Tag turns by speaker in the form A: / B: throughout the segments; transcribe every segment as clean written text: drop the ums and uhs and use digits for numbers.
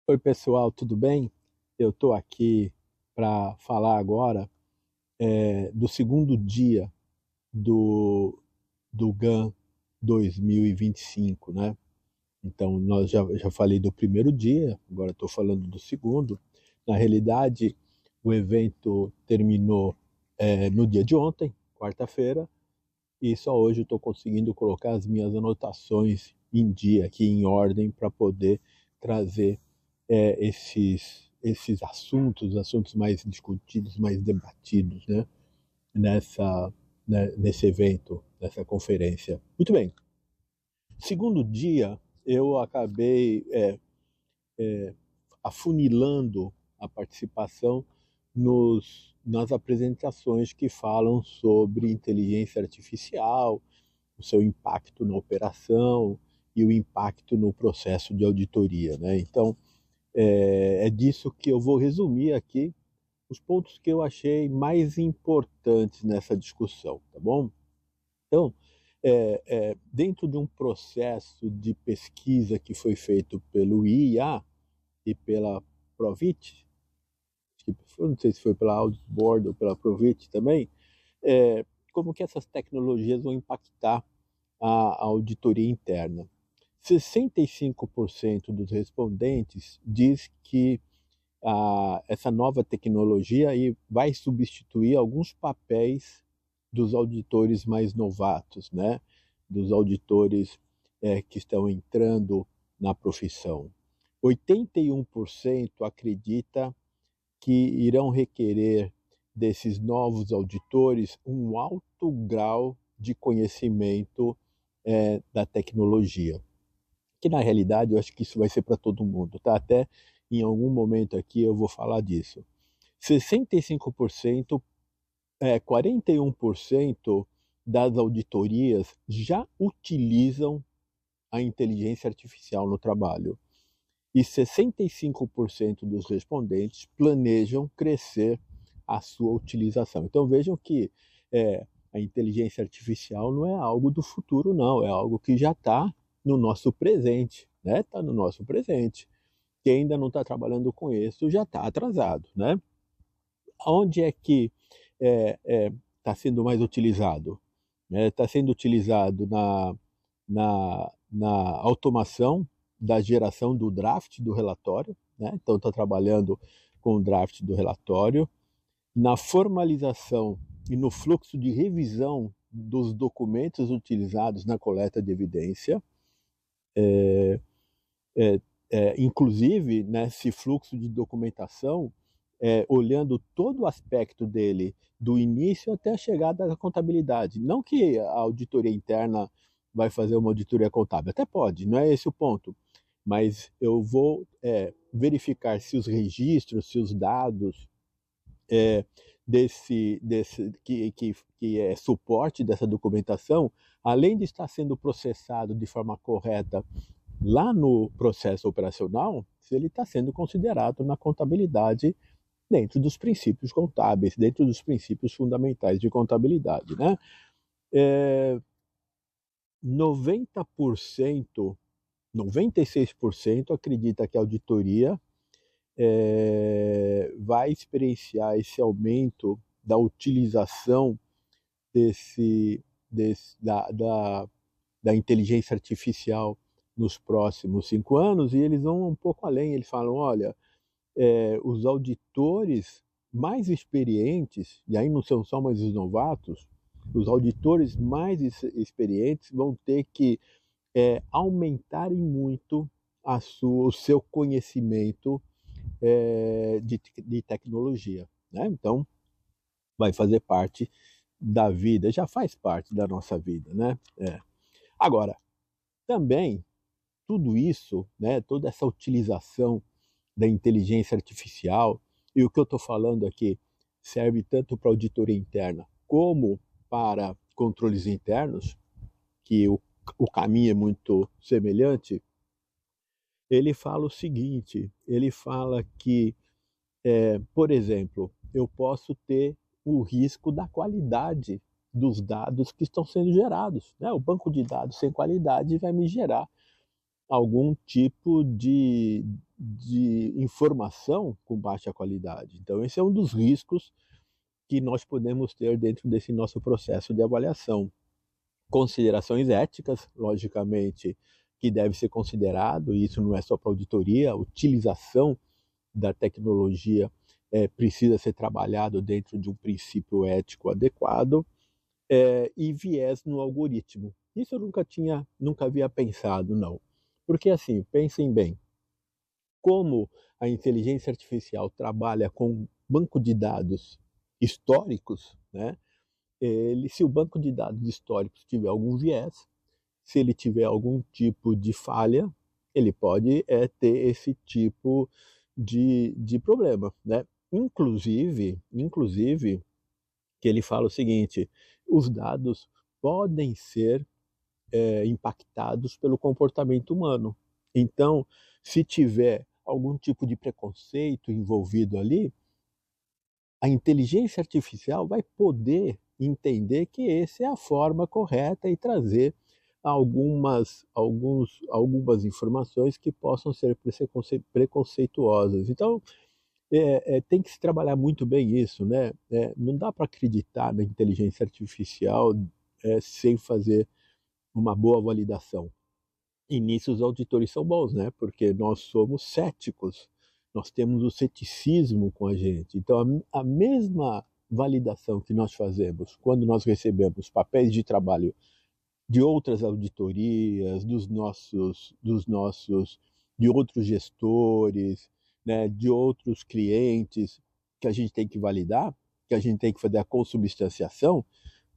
A: Oi, pessoal, tudo bem? Eu estou aqui para falar agora do segundo dia do, do GAN 2025, né? Então, nós já falei do primeiro dia, agora estou falando do segundo. Na realidade, o evento terminou no dia de ontem, quarta-feira, e só hoje estou conseguindo colocar as minhas anotações em dia, aqui em ordem, para poder trazer esses assuntos mais discutidos, mais debatidos, né, nesse evento, nessa conferência. Muito bem. Segundo dia, eu acabei afunilando a participação nas apresentações que falam sobre inteligência artificial, o seu impacto na operação e o impacto no processo de auditoria, né? Então, é disso que eu vou resumir aqui os pontos que eu achei mais importantes nessa discussão, tá bom? Então, dentro de um processo de pesquisa que foi feito pelo IA e pela Provit, não sei se foi pela Auditboard ou pela Provit também, como que essas tecnologias vão impactar a auditoria interna. 65% dos respondentes diz que essa nova tecnologia aí vai substituir alguns papéis dos auditores mais novatos, né? Dos auditores que estão entrando na profissão. 81% acredita que irão requerer desses novos auditores um alto grau de conhecimento da tecnologia. Que na realidade eu acho que isso vai ser para todo mundo, tá? Até em algum momento aqui eu vou falar disso. 65%, 41% das auditorias já utilizam a inteligência artificial no trabalho. E 65% dos respondentes planejam crescer a sua utilização. Então vejam que a inteligência artificial não é algo do futuro, não, é algo que já está no nosso presente, né? Está no nosso presente. Quem ainda não está trabalhando com isso já está atrasado, né? Onde é que está sendo mais utilizado? Está sendo utilizado na automação da geração do draft do relatório, né? Então está trabalhando com o draft do relatório, na formalização e no fluxo de revisão dos documentos utilizados na coleta de evidência, inclusive nesse fluxo de documentação, olhando todo o aspecto dele, do início até a chegada da contabilidade. Não que a auditoria interna vai fazer uma auditoria contábil, até pode, não é esse o ponto, mas eu vou verificar se os registros, se os dados que é suporte dessa documentação, além de estar sendo processado de forma correta lá no processo operacional, se ele está sendo considerado na contabilidade dentro dos princípios contábeis, dentro dos princípios fundamentais de contabilidade, né? 90%, 96% acredita que a auditoria vai experienciar esse aumento da utilização da inteligência artificial nos próximos 5 anos, e eles vão um pouco além, eles falam, olha, os auditores mais experientes, e aí não são só mais os novatos, os auditores mais experientes vão ter que aumentarem muito o seu conhecimento de tecnologia, né? Então, vai fazer parte da vida, já faz parte da nossa vida, né? Agora, também, tudo isso, né, toda essa utilização da inteligência artificial, e o que eu estou falando aqui serve tanto para auditoria interna como para controles internos, que o caminho é muito semelhante. Ele fala o seguinte, ele fala que, por exemplo, eu posso ter o risco da qualidade dos dados que estão sendo gerados, né? O banco de dados sem qualidade vai me gerar algum tipo de informação com baixa qualidade. Então, esse é um dos riscos que nós podemos ter dentro desse nosso processo de avaliação. Considerações éticas, logicamente, que deve ser considerado, e isso não é só para auditoria, a utilização da tecnologia precisa ser trabalhado dentro de um princípio ético adequado, e viés no algoritmo. Isso eu nunca havia pensado, não. Porque assim, pensem bem, como a inteligência artificial trabalha com banco de dados históricos, né? Se o banco de dados históricos tiver algum viés, se ele tiver algum tipo de falha, ele pode ter esse tipo de problema, né? Inclusive, que ele fala o seguinte: os dados podem ser impactados pelo comportamento humano. Então, se tiver algum tipo de preconceito envolvido ali, a inteligência artificial vai poder entender que essa é a forma correta e trazer algumas informações que possam ser preconceituosas. Então, tem que se trabalhar muito bem isso, né? Não dá para acreditar na inteligência artificial sem fazer uma boa validação. E nisso os auditores são bons, né? Porque nós somos céticos, nós temos o ceticismo com a gente. Então, a mesma validação que nós fazemos quando nós recebemos papéis de trabalho de outras auditorias, de outros gestores, né, de outros clientes, que a gente tem que validar, que a gente tem que fazer a consubstanciação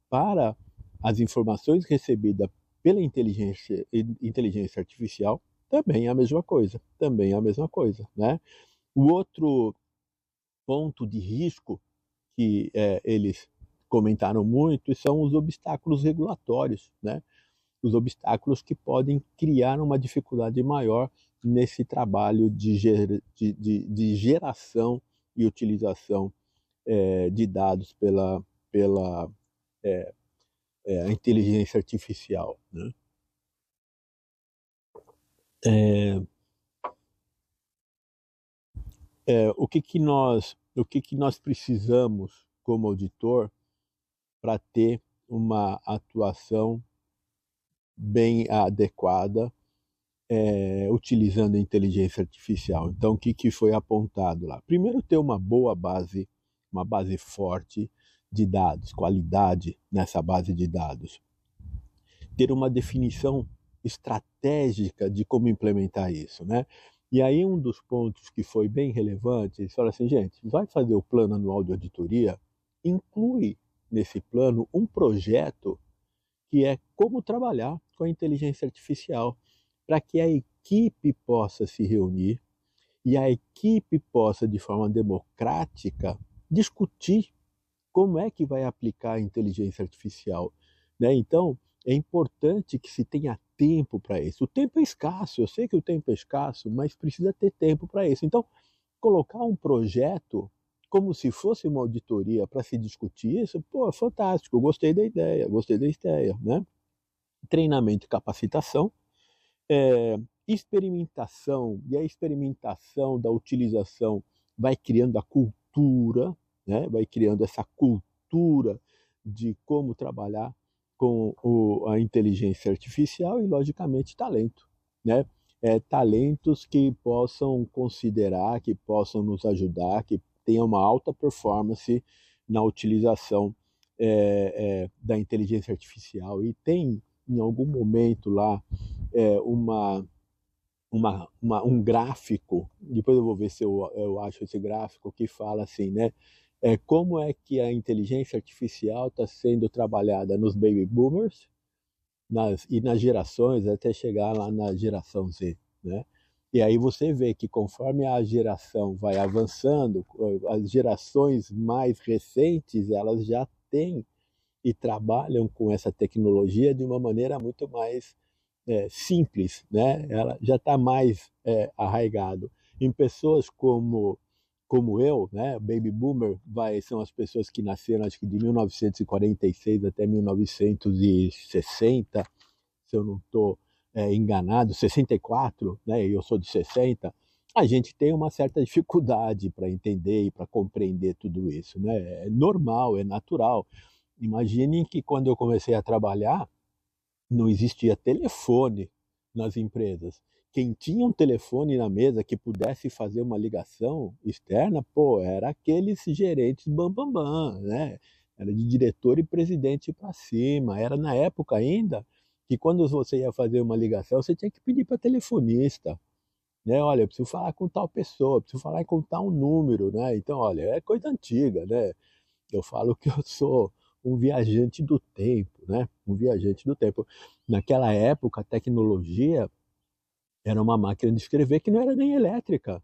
A: para as informações recebidas pela inteligência artificial, também é a mesma coisa, né? O outro ponto de risco que eles comentaram muito são os obstáculos regulatórios, né? Os obstáculos que podem criar uma dificuldade maior nesse trabalho de geração e utilização de dados pela inteligência artificial, né? O que nós precisamos como auditor para ter uma atuação bem adequada utilizando a inteligência artificial? Então, o que foi apontado lá? Primeiro, ter uma base forte de dados, qualidade nessa base de dados. Ter uma definição estratégica de como implementar isso, né? E aí um dos pontos que foi bem relevante, eles falaram assim: gente, vai fazer o plano anual de auditoria, inclui nesse plano um projeto que é como trabalhar com a inteligência artificial, para que a equipe possa se reunir e a equipe possa, de forma democrática, discutir como é que vai aplicar a inteligência artificial, né? Então, é importante que se tenha tempo para isso. O tempo é escasso, eu sei que o tempo é escasso, mas precisa ter tempo para isso. Então, colocar um projeto como se fosse uma auditoria para se discutir isso, pô, fantástico, gostei da ideia, né? Treinamento e capacitação, experimentação, e a experimentação da utilização vai criando a cultura, né? Vai criando essa cultura de como trabalhar com a inteligência artificial e, logicamente, talento, né? Talentos que possam considerar, que possam nos ajudar, que tenham uma alta performance na utilização da inteligência artificial. E tem, em algum momento lá, um gráfico, depois eu vou ver se eu acho esse gráfico, que fala assim, né? Como é que a inteligência artificial está sendo trabalhada nos baby boomers e nas gerações até chegar lá na geração Z, né? E aí você vê que conforme a geração vai avançando, as gerações mais recentes, elas já têm e trabalham com essa tecnologia de uma maneira muito mais simples, né? Ela já está mais arraigado. Em pessoas como eu, né? Baby Boomer são as pessoas que nasceram, acho que de 1946 até 1960, se eu não estou enganado, 64, né? Eu sou de 60. a gente tem uma certa dificuldade para entender e para compreender tudo isso, né. É normal, é natural. Imaginem que quando eu comecei a trabalhar, não existia telefone nas empresas. Quem tinha um telefone na mesa que pudesse fazer uma ligação externa, pô, era aqueles gerentes bam-bam-bam, né, era de diretor e presidente para cima. Era na época ainda que quando você ia fazer uma ligação, você tinha que pedir para telefonista, né, "Olha, eu preciso falar com tal pessoa, preciso falar com tal número", né. Então, olha, é coisa antiga, né. Eu falo que eu sou um viajante do tempo, né, um viajante do tempo. Naquela época, a tecnologia era uma máquina de escrever que não era nem elétrica,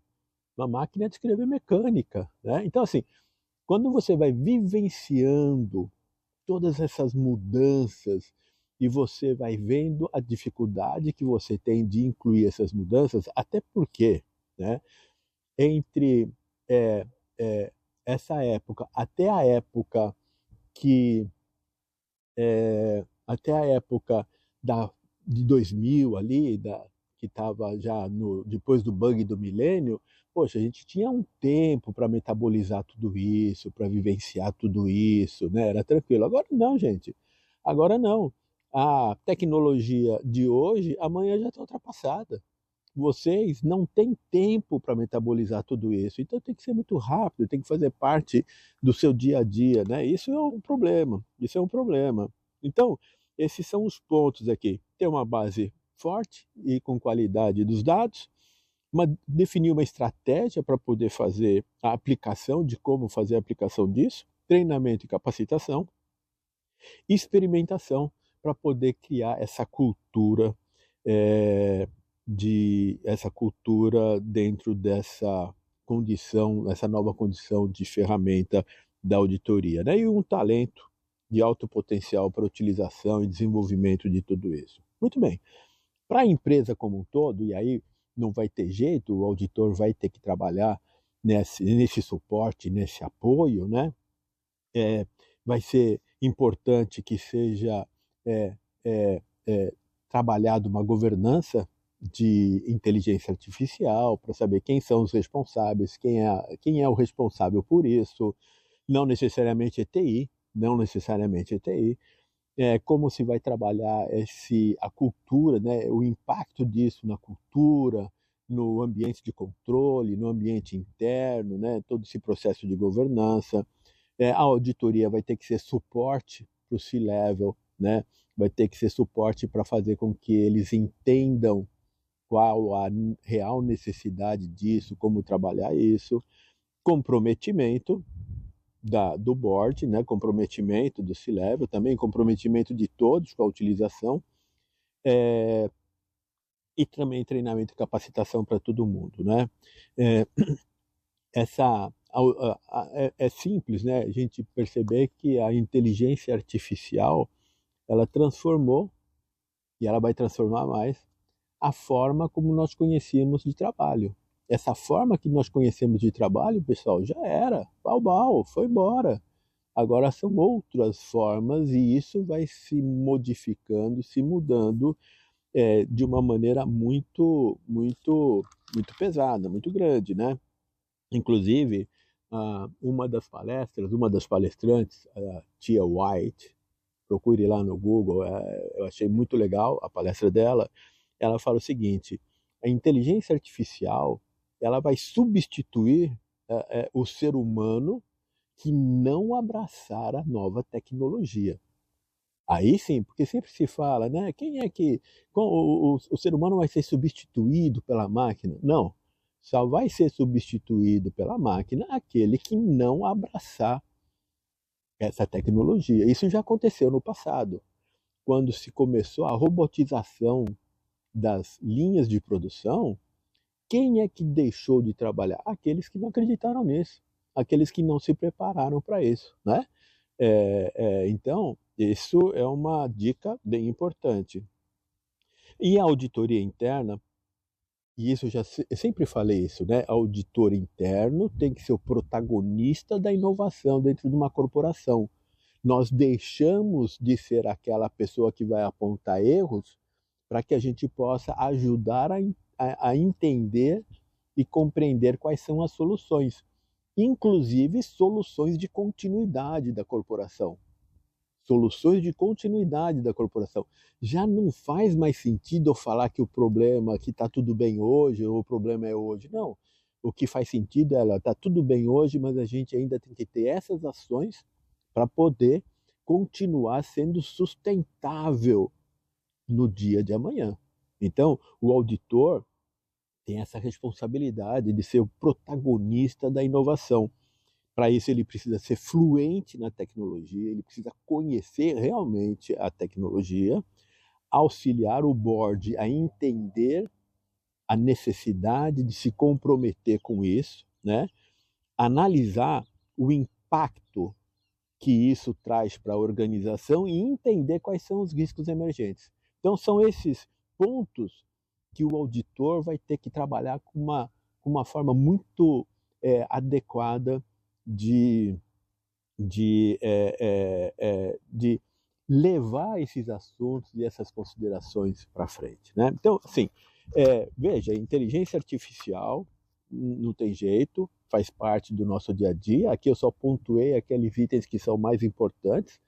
A: uma máquina de escrever mecânica, né. Então, assim, quando você vai vivenciando todas essas mudanças e você vai vendo a dificuldade que você tem de incluir essas mudanças, até porque, né, entre, eh eh, essa época até a época que até a época da de 2000 ali, que estava já no depois do bug do milênio, poxa, a gente tinha um tempo para metabolizar tudo isso, para vivenciar tudo isso, né, era tranquilo. Agora não, gente, agora não. A tecnologia de hoje, amanhã já está ultrapassada. Vocês não têm tempo para metabolizar tudo isso, então tem que ser muito rápido, tem que fazer parte do seu dia a dia, né, isso é um problema, isso é um problema. Então, esses são os pontos aqui, ter uma base forte e com qualidade dos dados, definir uma estratégia para poder fazer a aplicação de como fazer a aplicação disso, treinamento e capacitação, experimentação para poder criar essa cultura, eh, essa cultura dentro dessa condição, essa nova condição de ferramenta da auditoria, né, e um talento de alto potencial para utilização e desenvolvimento de tudo isso. Muito bem, para a empresa como um todo, e aí não vai ter jeito, o auditor vai ter que trabalhar nesse suporte, nesse apoio, né, eh, vai ser importante que seja, eh eh trabalhado uma governança de inteligência artificial, para saber quem são os responsáveis, quem é o responsável por isso, não necessariamente é TI, não necessariamente é TI. Como se vai trabalhar a cultura, né, o impacto disso na cultura, no ambiente de controle, no ambiente interno, né, todo esse processo de governança. A auditoria vai ter que ser suporte para o C-level, né, vai ter que ser suporte para fazer com que eles entendam qual a real necessidade disso, como trabalhar isso. Comprometimento do board, né, comprometimento do C-level, também comprometimento de todos com a utilização, e também treinamento e capacitação para todo mundo, né. Eh, essa é simples, né, a gente perceber que a inteligência artificial, ela transformou, e ela vai transformar mais, a forma como nós conhecíamos de trabalho. Essa forma que nós conhecemos de trabalho, pessoal, já era, bau foi embora. Agora são outras formas e isso vai se modificando, se mudando, de uma maneira muito pesada, muito grande, né. Inclusive, uma das palestrantes, a Tia White, procure lá no Google, eu achei muito legal a palestra dela. Ela fala o seguinte: a inteligência artificial, ela vai substituir, o ser humano que não abraçar a nova tecnologia. Aí sim, porque sempre se fala, né, quem é que o ser humano vai ser substituído pela máquina? Não, só vai ser substituído pela máquina aquele que não abraçar essa tecnologia. Isso já aconteceu no passado, quando se começou a robotização das linhas de produção. Quem é que deixou de trabalhar? Aqueles que não acreditaram nisso, aqueles que não se prepararam para isso, né. Então, isso é uma dica bem importante. E a auditoria interna, e isso eu sempre falei isso, né, auditor interno tem que ser o protagonista da inovação dentro de uma corporação. Nós deixamos de ser aquela pessoa que vai apontar erros, para que a gente possa ajudar a entender e compreender quais são as soluções, inclusive soluções de continuidade da corporação. Soluções de continuidade da corporação. Já não faz mais sentido eu falar que o problema, que está tudo bem hoje, ou o problema é hoje. Não. O que faz sentido é, está tudo bem hoje, mas a gente ainda tem que ter essas ações para poder continuar sendo sustentável no dia de amanhã. Então, o auditor tem essa responsabilidade de ser o protagonista da inovação. Para isso, ele precisa ser fluente na tecnologia, ele precisa conhecer realmente a tecnologia, auxiliar o board a entender a necessidade de se comprometer com isso, né? Analisar o impacto que isso traz para a organização e entender quais são os riscos emergentes. Então, são esses pontos que o auditor vai ter que trabalhar com uma forma muito adequada de levar esses assuntos e essas considerações para frente, né? Então, assim, veja, inteligência artificial não tem jeito, faz parte do nosso dia a dia. Aqui eu só pontuei aqueles itens que são mais importantes.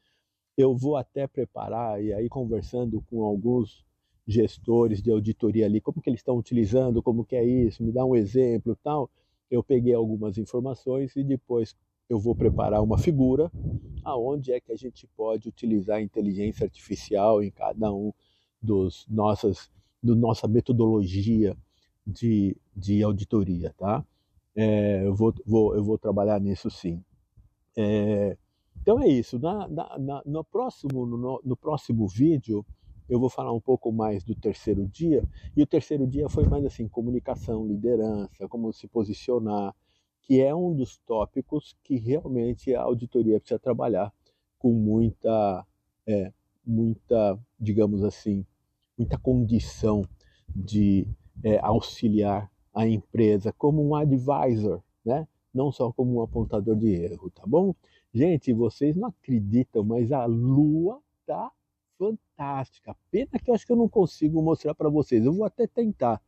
A: Eu vou até preparar, e aí conversando com alguns gestores de auditoria ali, como que eles estão utilizando, como que é isso, me dá um exemplo, tal. Eu peguei algumas informações e depois eu vou preparar uma figura aonde é que a gente pode utilizar a inteligência artificial em cada um nossa metodologia de auditoria, tá? Eu vou trabalhar nisso sim. Então é isso. No próximo vídeo, eu vou falar um pouco mais do terceiro dia, e o terceiro dia foi mais assim, comunicação, liderança, como se posicionar, que é um dos tópicos que realmente a auditoria precisa trabalhar com muita, digamos assim, muita condição de auxiliar a empresa como um advisor, né? Não só como um apontador de erro, tá bom? Gente, vocês não acreditam, mas a Lua tá fantástica. Pena que eu acho que eu não consigo mostrar para vocês. Eu vou até tentar,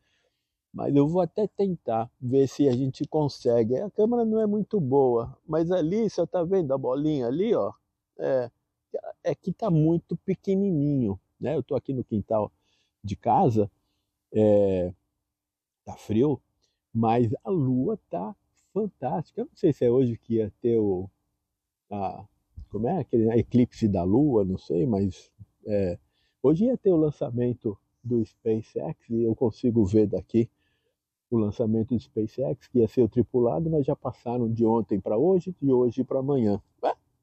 A: mas eu vou até tentar ver se a gente consegue. A câmera não é muito boa, mas ali, você tá vendo a bolinha ali, ó? É, que tá muito pequenininho, né? Eu tô aqui no quintal de casa, tá frio, mas a lua tá fantástica. Eu não sei se é hoje que ia ter a, como é aquele eclipse da lua, não sei, mas hoje ia ter o lançamento do SpaceX e eu consigo ver daqui o lançamento do SpaceX, que ia ser o tripulado, mas já passaram de ontem para hoje, de hoje para amanhã.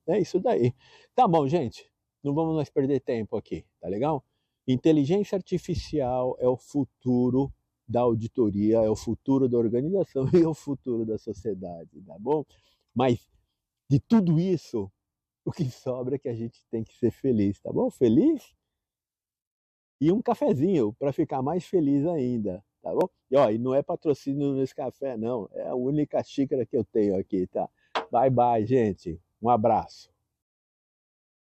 A: É isso daí. Tá bom, gente. Não vamos mais perder tempo aqui, tá legal? Inteligência artificial é o futuro da auditoria, é o futuro da organização e é o futuro da sociedade, tá bom? Mas de tudo isso, o que sobra é que a gente tem que ser feliz, tá bom? Feliz e um cafezinho para ficar mais feliz ainda, tá bom? E, ó, e não é patrocínio nesse café, não. É a única xícara que eu tenho aqui, tá? Bye, bye, gente. Um abraço.